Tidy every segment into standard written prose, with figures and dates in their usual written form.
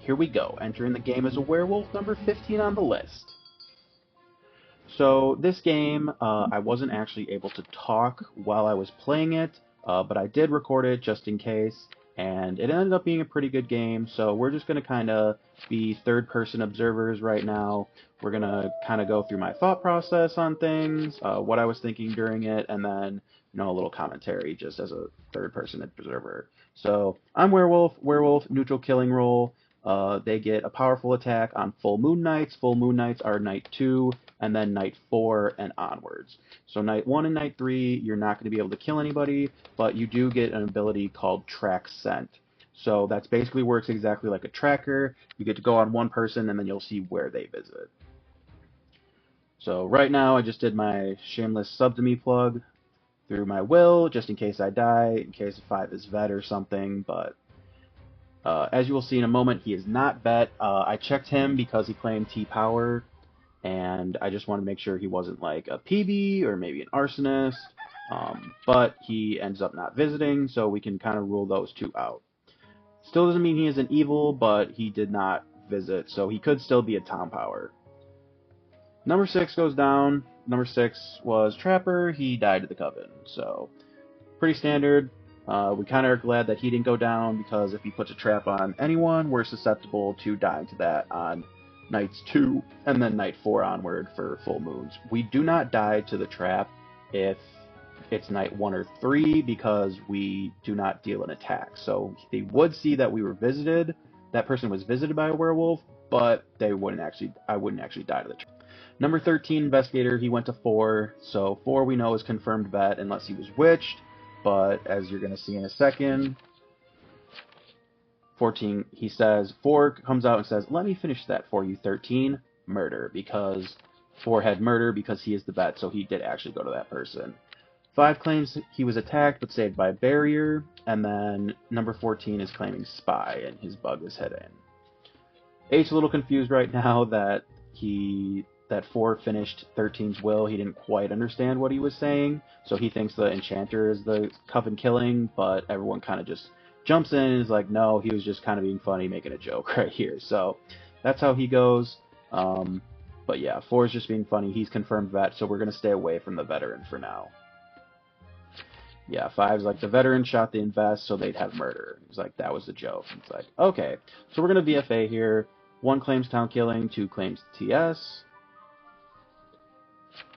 here we go. Entering the game as a werewolf, number 15 on the list. So this game, I wasn't actually able to talk while I was playing it, but I did record it just in case, and it ended up being a pretty good game, so we're just going to kind of be third-person observers right now. We're going to kind of go through my thought process on things, what I was thinking during it, and then, a little commentary just as a third-person observer. So, I'm Werewolf, neutral killing roll. They get a powerful attack on full moon nights. Full moon nights are night 2, and then night 4 and onwards. So night 1 and night 3, you're not going to be able to kill anybody, but you do get an ability called Track Scent. So that's basically works exactly like a tracker. You get to go on one person, and then you'll see where they visit. So right now, I just did my shameless sub to me plug through my will, just in case I die, in case 5 is vet or something, but as you will see in a moment, he is not vet. I checked him because he claimed T-Power, and I just wanted to make sure he wasn't like a PB or maybe an arsonist, but he ends up not visiting, so we can kind of rule those two out. Still doesn't mean he isn't evil, but he did not visit, so he could still be a Town Power. Number 6 goes down. Number 6 was Trapper. He died to the Coven, so pretty standard. We kind of are glad that he didn't go down, because if he puts a trap on anyone, we're susceptible to dying to that on nights 2 and then night 4 onward for full moons. We do not die to the trap if it's night 1 or 3, because we do not deal an attack. So they would see that we were visited, that person was visited by a werewolf, but I wouldn't actually die to the trap. Number 13, Investigator, he went to 4, so 4 we know is confirmed vet unless he was witched, but as you're going to see in a second, 14, he says, 4 comes out and says, let me finish that for you, 13, murder, because 4 had murder because he is the vet, so he did actually go to that person. 5 claims he was attacked but saved by a barrier, and then number 14 is claiming spy, and his bug is hidden. 8's a little confused right now that 4 finished 13's will. He didn't quite understand what he was saying, so he thinks the Enchanter is the Coven killing, but everyone kind of just jumps in and is like, no, he was just kind of being funny, making a joke right here. So that's how he goes. But yeah, 4 is just being funny. He's confirmed vet, so we're going to stay away from the veteran for now. Yeah, 5's like, the veteran shot the invest, so they'd have murder. He's like, that was a joke. It's like, okay. So we're going to VFA here. 1 claims town killing, 2 claims TS.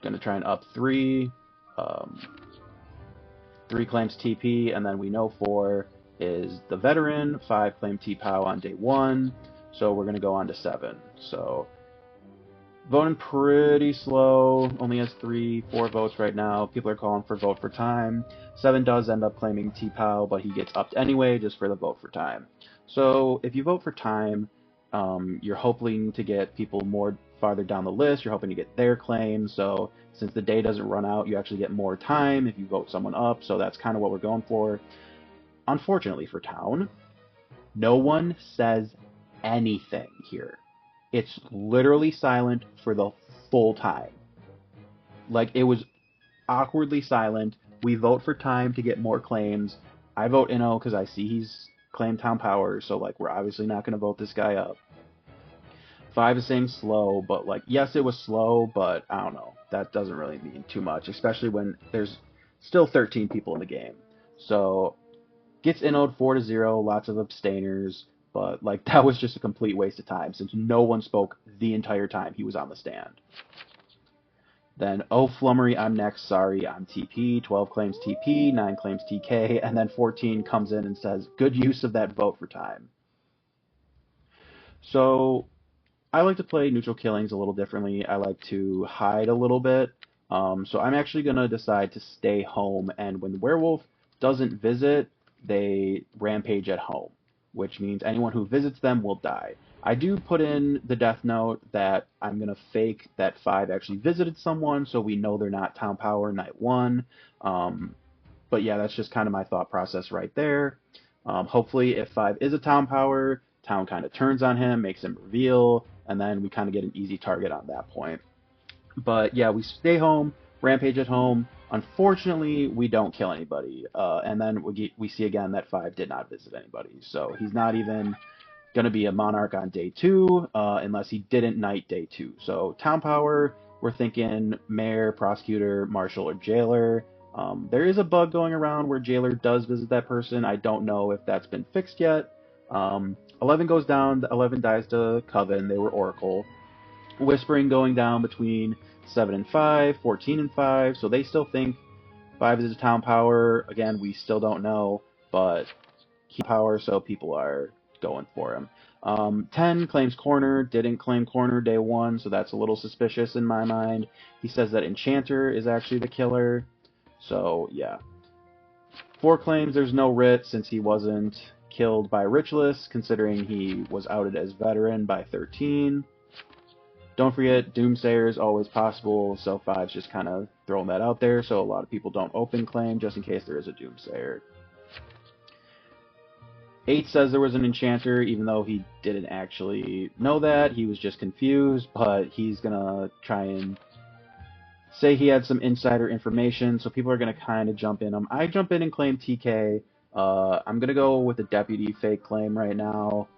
Going to try and up 3. 3 claims TP, and then we know 4 is the veteran. 5 claim T-Pow on day 1. So we're going to go on to 7. So voting pretty slow. Only has 4 votes right now. People are calling for vote for time. 7 does end up claiming T-Pow, but he gets upped anyway just for the vote for time. So if you vote for time, you're hoping to get people more farther down the list. You're hoping to get their claim. So since the day doesn't run out, you actually get more time if you vote someone up. So that's kind of what we're going for. Unfortunately for Town, no one says anything here. It's literally silent for the full time. Like, it was awkwardly silent. We vote for time to get more claims. I vote Inno because I see he's claimed Town Power, so like, we're obviously not going to vote this guy up. 5 is saying slow, but like, yes, it was slow, but I don't know. That doesn't really mean too much, especially when there's still 13 people in the game. So gets Inno'd 4-0, lots of abstainers, but like, that was just a complete waste of time since no one spoke the entire time he was on the stand. Then, oh, Flummery, I'm next, sorry, I'm TP. 12 claims TP, 9 claims TK, and then 14 comes in and says, good use of that vote for time. So I like to play neutral killings a little differently. I like to hide a little bit. So I'm actually going to decide to stay home, and when the werewolf doesn't visit, they rampage at home, which means anyone who visits them will die. I do put in the death note that I'm going to fake that 5 actually visited someone, so we know they're not Town Power night 1. But yeah, that's just kind of my thought process right there. Hopefully, if 5 is a Town Power, Town kind of turns on him, makes him reveal, and then we kind of get an easy target on that point. But yeah, we stay home, rampage at home. Unfortunately, we don't kill anybody, and then we see again that 5 did not visit anybody, so he's not even going to be a monarch on day 2, unless he didn't knight day 2. So town power, we're thinking mayor, prosecutor, marshal, or jailer. There is a bug going around where jailer does visit that person. I don't know if that's been fixed yet. 11 goes down. 11 dies to Coven. They were Oracle. Whispering going down between 7 and 5, 14 and 5. So they still think 5 is a town power. Again, we still don't know, but key power, so people are going for him. 10 claims corner, didn't claim corner day 1, so that's a little suspicious in my mind. He says that Enchanter is actually the killer, so yeah. 4 claims there's no writ since he wasn't killed by Ritualist, considering he was outed as veteran by 13. Don't forget, Doomsayer is always possible, so 5's just kind of throwing that out there, so a lot of people don't open claim just in case there is a Doomsayer. 8 says there was an Enchanter, even though he didn't actually know that. He was just confused, but he's going to try and say he had some insider information, so people are going to kind of jump in him. I jump in and claim TK. I'm going to go with a Deputy fake claim right now.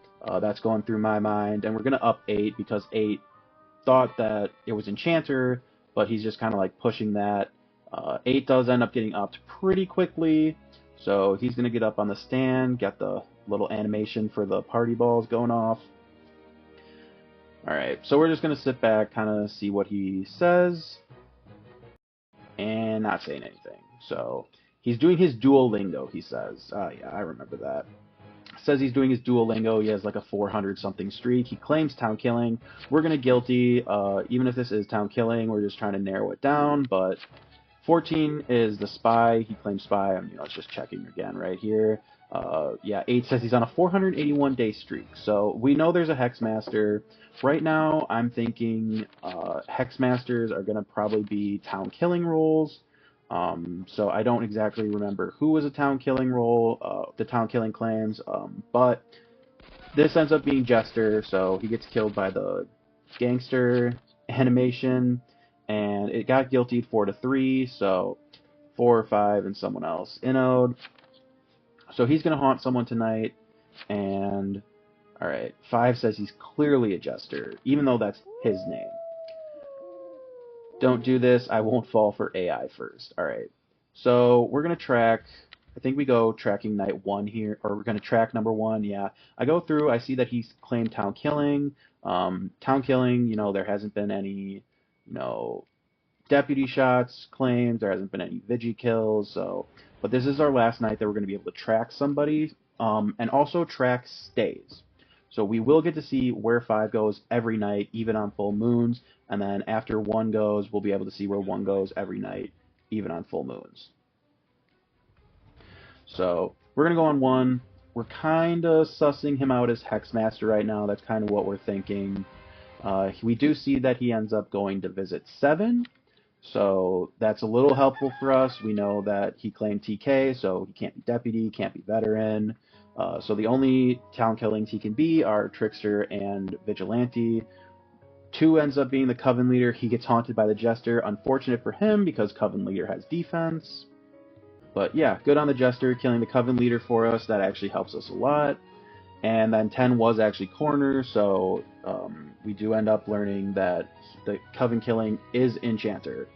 That's going through my mind, and we're going to up 8 because 8 thought that it was Enchanter, but he's just kind of like pushing that. 8 does end up getting upped pretty quickly, so he's going to get up on the stand, get the little animation for the party balls going off. Alright, so we're just going to sit back, kind of see what he says, and not saying anything. So, he's doing his Duolingo, he says. Yeah, I remember that. Says he's doing his Duolingo. He has like a 400-something streak. He claims town killing. We're going to guilty. Even if this is town killing, we're just trying to narrow it down, but 14 is the spy. He claims spy. It's just checking again right here. Yeah, 8 says he's on a 481-day streak. So we know there's a Hexmaster. Right now, I'm thinking Hexmasters are going to probably be town killing roles. So I don't exactly remember who was a town killing role, the town killing claims, but this ends up being Jester, so he gets killed by the gangster animation, and it got guiltied 4-3, so 4 or 5 and someone else inode. So he's going to haunt someone tonight, and alright, 5 says he's clearly a Jester, even though that's his name. Don't do this, I won't fall for AI first. Alright, so we're going to track, I think we go tracking night 1 here, or we're going to track number 1, yeah. I go through, I see that he's claimed town killing. Town killing, there hasn't been any, deputy shots claimed, there hasn't been any Vigi kills, so, but this is our last night that we're going to be able to track somebody, and also track stays. So we will get to see where 5 goes every night, even on full moons, and then after 1 goes, we'll be able to see where 1 goes every night, even on full moons. So we're going to go on 1. We're kind of sussing him out as Hexmaster right now. That's kind of what we're thinking. We do see that he ends up going to visit 7, so that's a little helpful for us. We know that he claimed TK, so he can't be Deputy, can't be Veteran. So the only town killings he can be are Trickster and Vigilante. 2 ends up being the Coven Leader. He gets haunted by the Jester. Unfortunate for him because Coven Leader has defense. But yeah, good on the Jester killing the Coven Leader for us. That actually helps us a lot. And then 10 was actually corner, so we do end up learning that the Coven killing is Enchanter.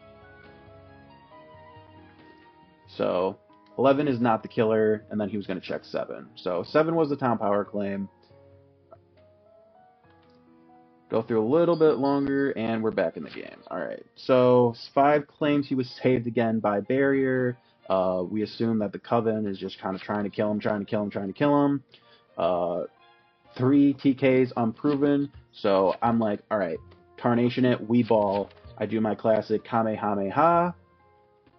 So 11 is not the killer, and then he was going to check 7. So 7 was the town power claim. Go through a little bit longer, and we're back in the game. Alright, so 5 claims he was saved again by Barrier. We assume that the Coven is just kind of trying to kill him, trying to kill him. 3 TKs unproven, so I'm like, alright, Tarnation it, we ball. I do my classic Kamehameha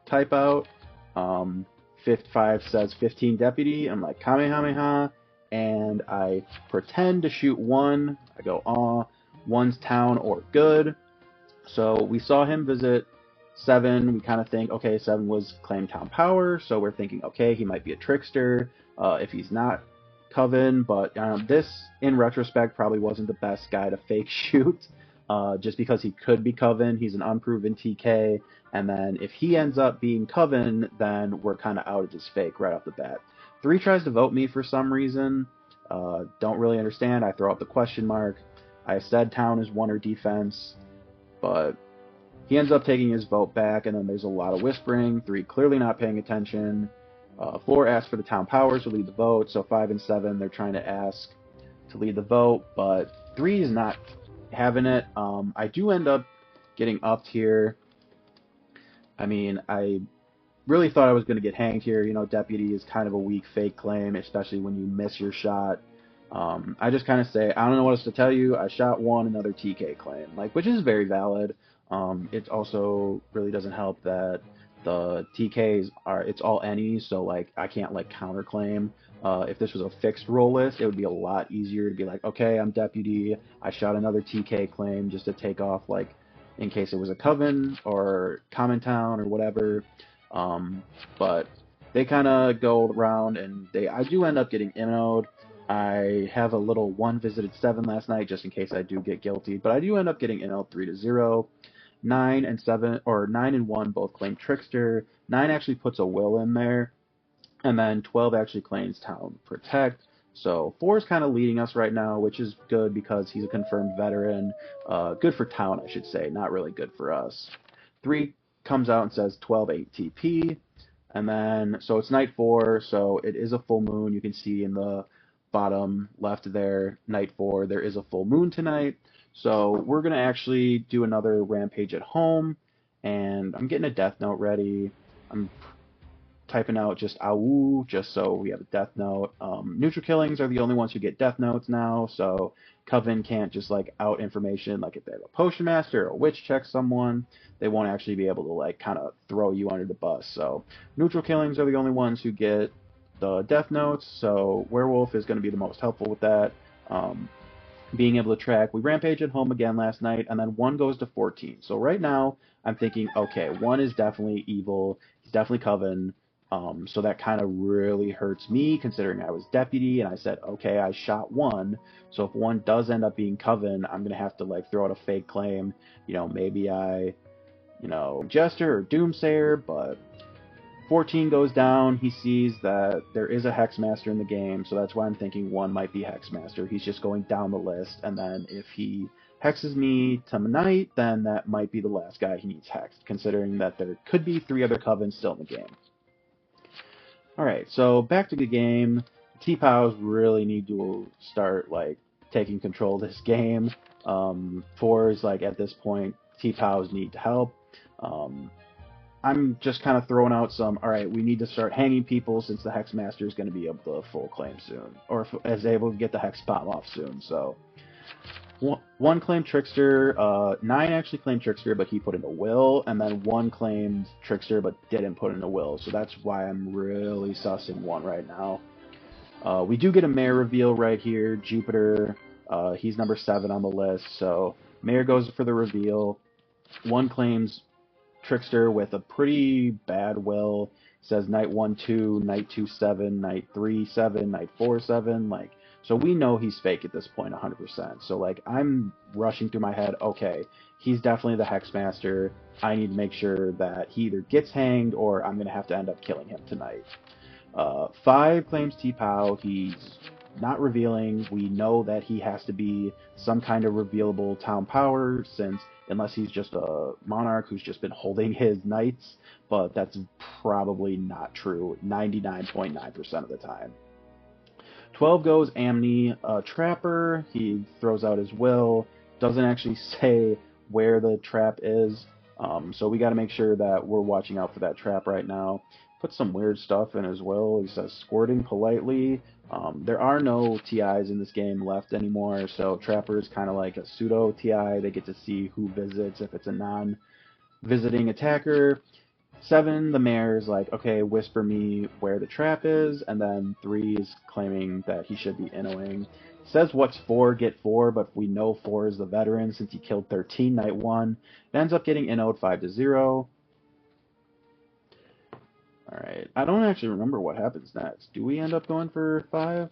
type out. 5 says 15 Deputy. I'm like, Kamehameha, and I pretend to shoot 1. I go, aw, 1's town or good. So we saw him visit 7. We kind of think, okay, 7 was claimed town power, so we're thinking, okay, he might be a Trickster if he's not Coven, but this, in retrospect, probably wasn't the best guy to fake shoot, just because he could be Coven. He's an unproven TK, and then if he ends up being Coven, then we're kind of out of his fake right off the bat. 3 tries to vote me for some reason. Don't really understand. I throw out the question mark. I said town is 1 or defense, but he ends up taking his vote back, and then there's a lot of whispering. 3 clearly not paying attention. 4 asks for the town powers to lead the vote, so 5 and 7 they're trying to ask to lead the vote, but 3 is not having it. I do end up getting upped here. I mean, I really thought I was going to get hanged here. You know, deputy is kind of a weak fake claim, especially when you miss your shot. I just kind of say, I don't know what else to tell you. I shot 1, another TK claim, like, which is very valid. It also really doesn't help that the TKs are, it's all any, so like I can't like counterclaim. If this was a fixed roll list, it would be a lot easier to be like, okay, I'm deputy, I shot another TK claim just to take off, like, in case it was a coven or common town or whatever. But they kind of go around, and I do end up getting innoed. I have a little 1 visited 7 last night just in case I do get guilty, but I do end up getting innoed 3-0. 9 and 7, or 9 and 1 both claim trickster. 9 actually puts a will in there, and then 12 actually claims town protect. So 4 is kind of leading us right now, which is good because he's a confirmed veteran. Good for town, I should say, not really good for us. 3 comes out and says 12 8 TP, and then so it's night 4, so it is a full moon. You can see in the bottom left there, night 4, there is a full moon tonight. So we're going to actually do another rampage at home, and I'm getting a death note ready. I'm typing out just AU, just so we have a death note. Neutral killings are the only ones who get death notes now, so Coven can't just like out information, like if they have a potion master or a witch check someone, they won't actually be able to like kind of throw you under the bus. So neutral killings are the only ones who get the death notes, so Werewolf is going to be the most helpful with that. Being able to track. We rampage at home again last night, and then 1 goes to 14. So right now, I'm thinking, okay, 1 is definitely evil. He's definitely Coven. So that kind of really hurts me, considering I was deputy, and I said, okay, I shot 1. So if 1 does end up being Coven, I'm going to have to, like, throw out a fake claim. You know, maybe I, Jester or Doomsayer, but 14 goes down. He sees that there is a Hexmaster in the game, so that's why I'm thinking 1 might be Hexmaster. He's just going down the list, and then if he hexes me tonight, then that might be the last guy he needs hexed, considering that there could be 3 other Covens still in the game. Alright, so back to the game. T-Pows really need to start, like, taking control of this game. 4s, like, at this point, T-Pows need help. I'm just kind of throwing out some, alright, we need to start hanging people since the Hexmaster is going to be able to full claim soon, or is able to get the Hex bomb off soon, so. 1 claimed Trickster, 9 actually claimed Trickster, but he put in a will, and then 1 claimed Trickster, but didn't put in a will, so that's why I'm really sussing 1 right now. We do get a Mayor reveal right here, Jupiter, he's number 7 on the list, so Mayor goes for the reveal. 1 claims Trickster with a pretty bad will. Says night 1 2, night 2 7, night 3 7, night 4 7. Like, so we know he's fake at this point 100%. So like I'm rushing through my head. Okay, he's definitely the Hexmaster. I need to make sure that he either gets hanged or I'm gonna have to end up killing him tonight. 5 claims T-Pow. He's not revealing. We know that he has to be some kind of revealable town power, since unless he's just a monarch who's just been holding his knights, but that's probably not true 99.9% of the time. 12 goes Amni, Trapper. He throws out his will, doesn't actually say where the trap is, so we got to make sure that we're watching out for that trap right now. Put some weird stuff in as well. He says squirting politely. There are no TIs in this game left anymore, so Trapper is kind of like a pseudo TI. They get to see who visits if it's a non-visiting attacker. 7, the Mayor is like, okay, whisper me where the trap is, and then 3 is claiming that he should be innowing. Says what's 4, get 4, but we know 4 is the veteran since he killed 13 night 1. It ends up getting innowed 5-0. Alright, I don't actually remember what happens next. Do we end up going for 5?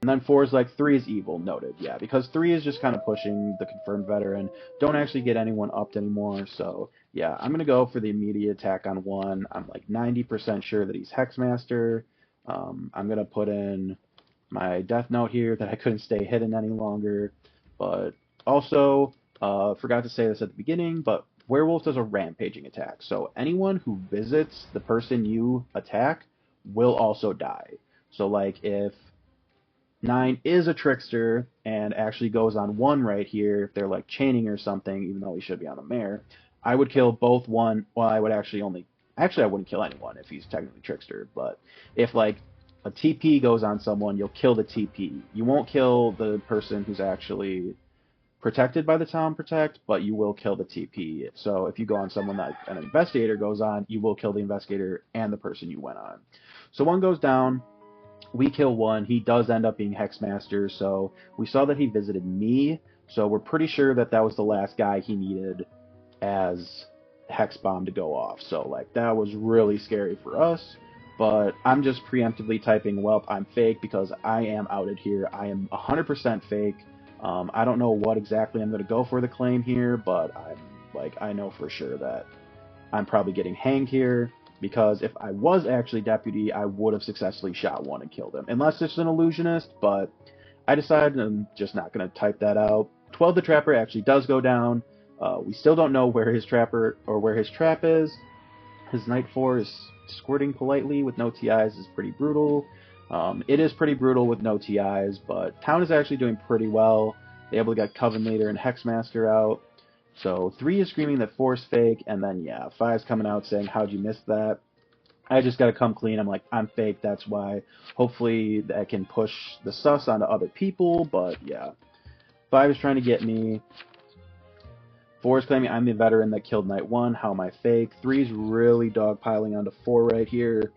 And then 4 is like, 3 is evil, noted. Yeah, because 3 is just kind of pushing the confirmed veteran. Don't actually get anyone upped anymore, so yeah, I'm going to go for the immediate attack on 1. I'm like 90% sure that he's Hexmaster. I'm going to put in my death note here that I couldn't stay hidden any longer. But also, forgot to say this at the beginning, but Werewolf does a rampaging attack. So anyone who visits the person you attack will also die. So like if 9 is a trickster and actually goes on 1 right here, if they're like chaining or something, even though he should be on the mare, I would kill both 1. Well, I would actually only. Actually, I wouldn't kill anyone if he's technically trickster, but if like a TP goes on someone, you'll kill the TP. You won't kill the person who's actually protected by the town protect, but you will kill the TP. So if you go on someone that an investigator goes on, you will kill the investigator and the person you went on. So 1 goes down. We kill 1. He does end up being Hexmaster, so we saw that he visited me, so we're pretty sure that that was the last guy he needed as Hex Bomb to go off. So, like, that was really scary for us, but I'm just preemptively typing, "Welp, I'm fake," because I am outed here. I am 100% fake. I don't know what exactly I'm going to go for the claim here, but I know for sure that I'm probably getting hanged here, because if I was actually deputy, I would have successfully shot 1 and killed him. Unless it's an illusionist, but I decided I'm just not going to type that out. 12 the Trapper actually does go down. We still don't know where his trapper or where his trap is. His Night 4 is squirting politely with no TIs is pretty brutal. It is pretty brutal with no TIs, but Town is actually doing pretty well. They able to get Coven Leader and Hexmaster out. So 3 is screaming that 4 is fake, and then yeah, 5 is coming out saying, "How'd you miss that?" I just gotta come clean. I'm like, I'm fake, that's why. Hopefully that can push the sus onto other people, but yeah. 5 is trying to get me. 4 is claiming I'm the veteran that killed Night 1. How am I fake? 3 is really dogpiling onto 4 right here.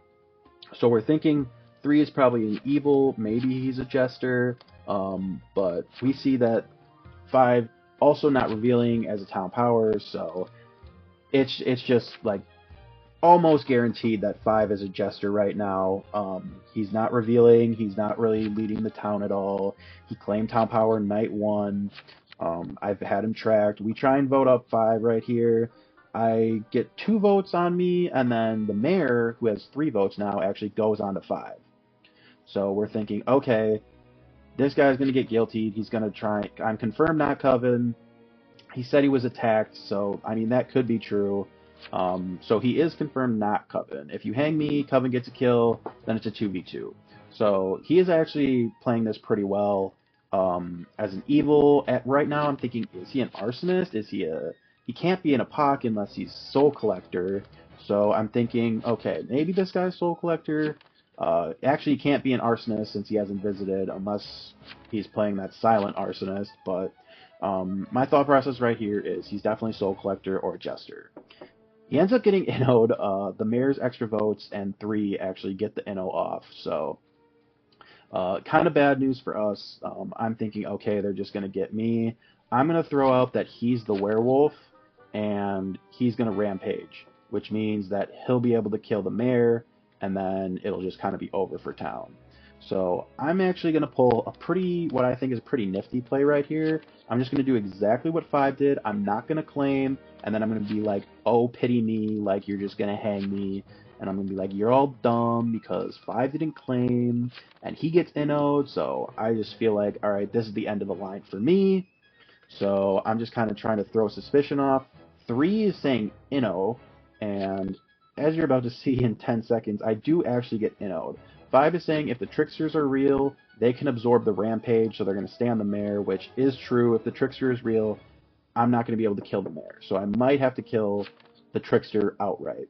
So we're thinking 3 is probably an evil, maybe he's a jester, but we see that 5 also not revealing as a town power, so it's just like almost guaranteed that 5 is a jester right now. He's not revealing, he's not really leading the town at all. He claimed town power Night 1. I've had him tracked. We try and vote up 5 right here. I get 2 votes on me, and then the mayor, who has 3 votes now, actually goes on to 5. So we're thinking, okay, this guy's going to get guilty. He's going to try. I'm confirmed not Coven. He said he was attacked, so, I mean, that could be true. So he is confirmed not Coven. If you hang me, Coven gets a kill, then it's a 2v2. So he is actually playing this pretty well. As an evil, right now I'm thinking, is he an arsonist? He can't be an Apoc unless he's Soul Collector. So I'm thinking, okay, maybe this guy's Soul Collector. Actually, he can't be an arsonist since he hasn't visited, unless he's playing that silent arsonist. But my thought process right here is he's definitely Soul Collector or Jester. He ends up getting inno'd. The mayor's extra votes and 3 actually get the inno off. So kind of bad news for us. I'm thinking, okay, they're just going to get me. I'm going to throw out that he's the werewolf, and he's going to rampage, which means that he'll be able to kill the mayor, and then it'll just kind of be over for Town. So I'm actually going to pull what I think is a pretty nifty play right here. I'm just going to do exactly what 5 did. I'm not going to claim, and then I'm going to be like, oh, pity me, like you're just going to hang me. And I'm going to be like, you're all dumb because 5 didn't claim, and he gets inno'd, so I just feel like, alright, this is the end of the line for me. So I'm just kind of trying to throw suspicion off. 3 is saying inno, and as you're about to see in 10 seconds, I do actually get inno'd. 5 is saying if the tricksters are real, they can absorb the rampage, so they're going to stay on the mare, which is true. If the trickster is real, I'm not going to be able to kill the mare, so I might have to kill the trickster outright.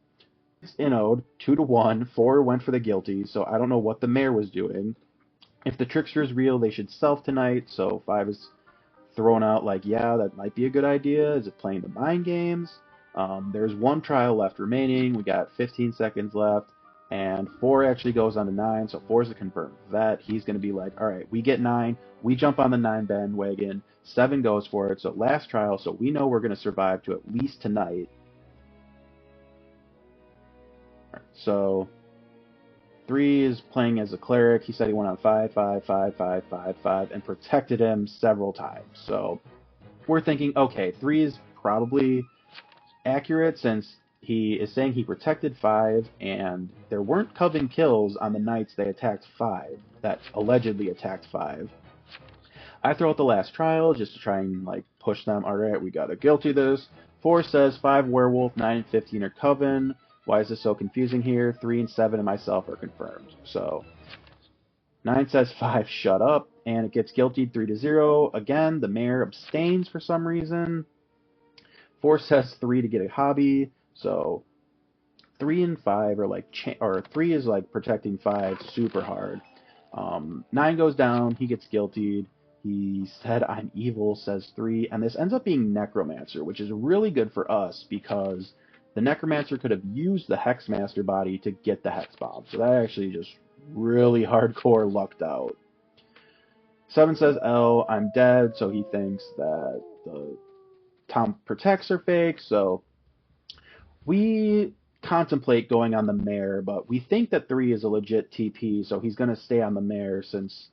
It's inno'd, 2-1, 4 went for the guilty, so I don't know what the mayor was doing. If the trickster is real, they should self tonight, so 5 is thrown out like, yeah, that might be a good idea. Is it playing the mind games? There's 1 trial left remaining. We got 15 seconds left, and 4 actually goes on to 9, so 4 is a confirmed vet. He's going to be like, all right, we get 9. We jump on the 9 bandwagon. 7 goes for it, so last trial, so we know we're going to survive to at least tonight. So 3 is playing as a cleric. He said he went on 5, 5, 5, 5, 5, 5, and protected him several times. So we're thinking, okay, 3 is probably accurate since he is saying he protected 5, and there weren't Coven kills on the nights they attacked 5. that allegedly attacked 5. I throw out the last trial just to try and like push them. All right, we gotta guilty this. 4 says 5 werewolf, 9 and 15 are coven. Why is this so confusing here? 3 and 7 and myself are confirmed. So 9 says 5 shut up, and it gets guilty 3-0. Again, the mayor abstains for some reason. 4 says 3 to get a hobby. So 3 and 5 are like, or 3 is like protecting 5 super hard. 9 goes down, he gets guiltied. He said I'm evil, says 3, and this ends up being Necromancer, which is really good for us because the Necromancer could have used the Hexmaster body to get the Hex Bomb. So that actually just really hardcore lucked out. 7 says L, I'm dead, so he thinks that the Tom Protects are fake, so we contemplate going on the mayor, but we think that 3 is a legit TP, so he's going to stay on the mayor since,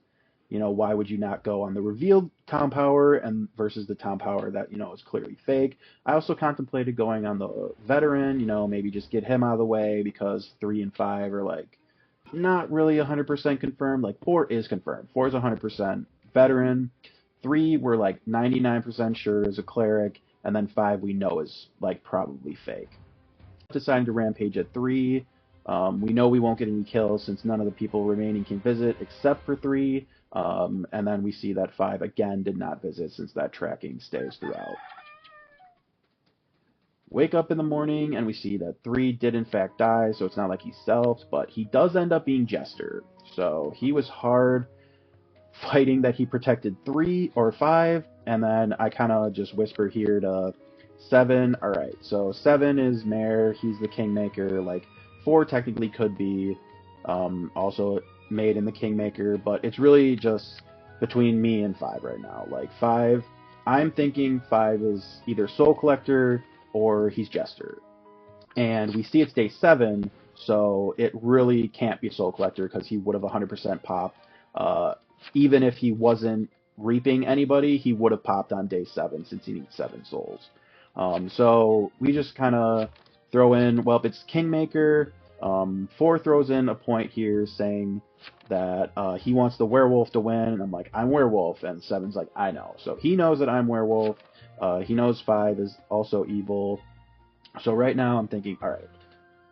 you know, why would you not go on the revealed Tom Power and versus the Tom Power that, you know, is clearly fake. I also contemplated going on the veteran, you know, maybe just get him out of the way because 3 and 5 are like not really 100% confirmed. Like 4 is confirmed. 4 is 100% veteran. 3 we're like 99% sure is a cleric, and then 5 we know is like probably fake. Deciding to rampage at 3. We know we won't get any kills since none of the people remaining can visit except for 3. And then we see that 5 again did not visit since that tracking stays throughout. Wake up in the morning and we see that 3 did in fact die, so it's not like he selfed, but he does end up being Jester. So he was hard fighting that he protected 3 or 5, and then I kind of just whisper here to 7. Alright, so 7 is Mayor, he's the Kingmaker. Like 4 technically could be also made in the Kingmaker, but it's really just between me and 5 right now. Like 5, I'm thinking 5 is either Soul Collector or he's Jester. And we see it's day 7, so it really can't be Soul Collector because he would have 100% popped. Even if he wasn't reaping anybody, he would have popped on day 7 since he needs 7 souls. So we just kind of throw in, well, if it's Kingmaker, 4 throws in a point here saying that he wants the werewolf to win, and I'm like, I'm werewolf, and 7's like, I know. So he knows that I'm werewolf. He knows 5 is also evil. So right now I'm thinking, all right,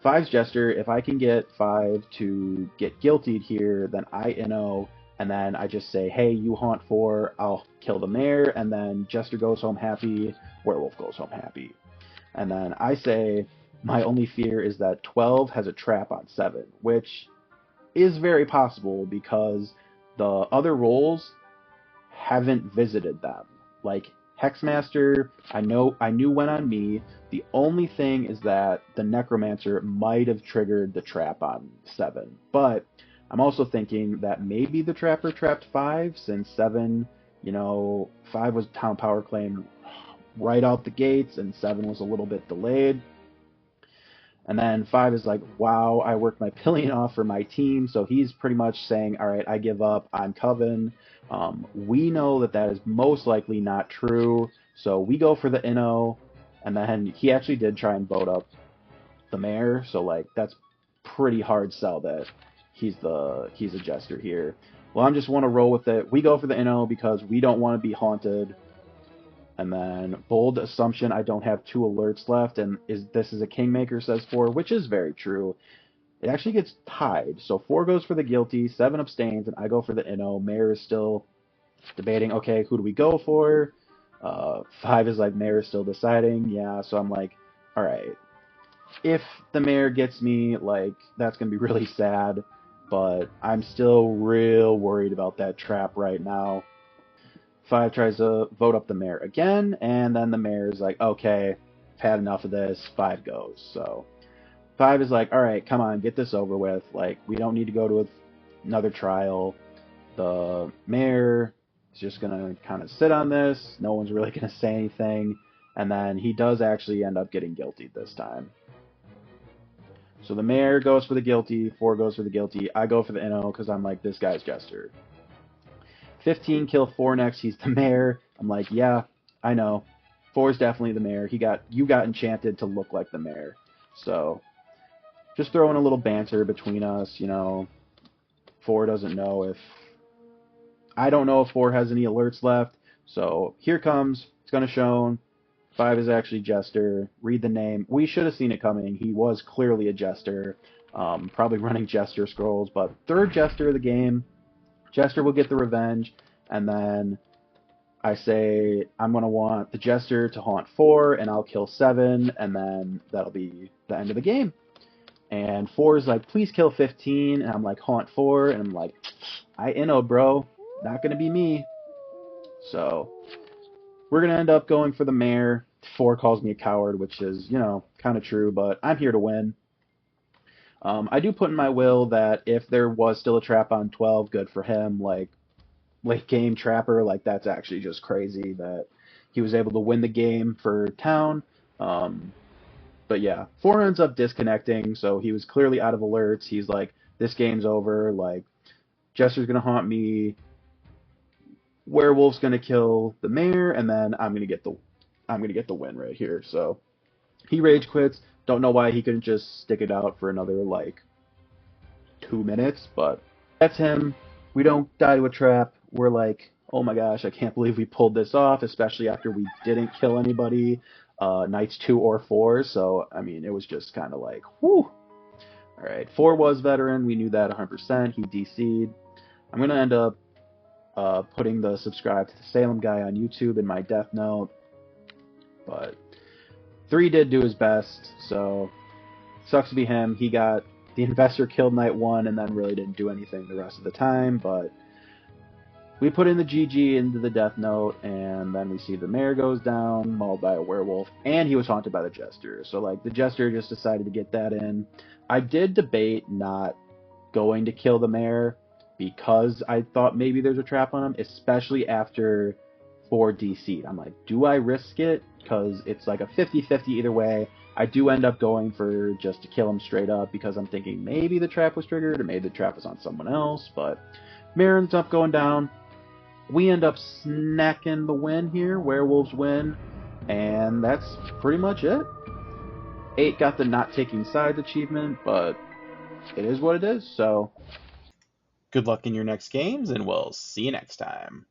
5's Jester. If I can get 5 to get guiltied here, then I NO, and then I just say, hey, you haunt 4, I'll kill the mayor, and then Jester goes home happy, werewolf goes home happy. And then I say, my only fear is that 12 has a trap on 7, which is very possible because the other roles haven't visited them. Like Hexmaster, I knew went on me. The only thing is that the Necromancer might have triggered the trap on 7. But I'm also thinking that maybe the Trapper trapped 5 since 7, you know, 5 was Town Power Claim right out the gates and 7 was a little bit delayed. And then 5 is like, wow, I worked my pillion off for my team. So he's pretty much saying, all right, I give up. I'm Coven. We know that that is most likely not true. So we go for the NO. And then he actually did try and vote up the mayor. So like that's pretty hard sell that he's a Jester here. Well, I just want to roll with it. We go for the NO because we don't want to be haunted. And then bold assumption, I don't have 2 alerts left, and this is a Kingmaker, says 4, which is very true. It actually gets tied. So 4 goes for the guilty, 7 abstains, and I go for the NO. Mayor is still debating, okay, who do we go for? 5 is like, Mayor is still deciding. Yeah, so I'm like, all right. If the mayor gets me, like, that's going to be really sad, but I'm still real worried about that trap right now. 5 tries to vote up the mayor again, and then the mayor's like, okay, I've had enough of this. 5 goes. So 5 is like, all right, come on, get this over with. Like, we don't need to go to another trial. The mayor is just going to kind of sit on this. No one's really going to say anything. And then he does actually end up getting guilty this time. So the mayor goes for the guilty, 4 goes for the guilty. I go for the NO because I'm like, this guy's Jester. 15 kill 4 next, he's the mayor. I'm like, yeah, I know. 4 is definitely the mayor. You got enchanted to look like the mayor. So just throwing a little banter between us, you know. 4 doesn't know if... I don't know if 4 has any alerts left. So here comes. It's going to show 5 is actually Jester. Read the name. We should have seen it coming. He was clearly a Jester. Probably running Jester scrolls. But third Jester of the game. Jester will get the revenge. And then I say I'm going to want the Jester to haunt 4. And I'll kill 7. And then that'll be the end of the game. And 4 is like, please kill 15. And I'm like, haunt 4. And I'm like, I know, bro. Not going to be me. So we're going to end up going for the mayor. 4 calls me a coward, which is, you know, kind of true, but I'm here to win. I do put in my will that if there was still a trap on 12, good for him. Like, late game trapper, like, that's actually just crazy that he was able to win the game for Town. But yeah, 4 ends up disconnecting, so he was clearly out of alerts. He's like, this game's over. Like, Jester's going to haunt me. Werewolf's going to kill the mayor, and then I'm going to get the win right here. So he rage quits. Don't know why he couldn't just stick it out for another, like, 2 minutes, but that's him. We don't die to a trap. We're like, oh my gosh, I can't believe we pulled this off, especially after we didn't kill anybody nights 2 or 4. So, I mean, it was just kind of like, whew. All right, 4 was veteran. We knew that 100%. He DC'd. I'm going to end up putting the subscribe to the Salem guy on YouTube in my death note. But 3 did do his best, so sucks to be him. He got the investor killed night 1 and then really didn't do anything the rest of the time, but we put in the GG into the death note, and then we see the mayor goes down, mauled by a werewolf, and he was haunted by the Jester. So, like, the Jester just decided to get that in. I did debate not going to kill the mayor because I thought maybe there's a trap on him, especially after 4 DC'd. I'm like, do I risk it? Because it's like a 50-50 either way. I do end up going for just to kill him straight up because I'm thinking maybe the trap was triggered or maybe the trap was on someone else, but mayor ends up going down. We end up snacking the win here. Werewolves win, and that's pretty much it. 8 got the not taking sides achievement, but it is what it is, so good luck in your next games, and we'll see you next time.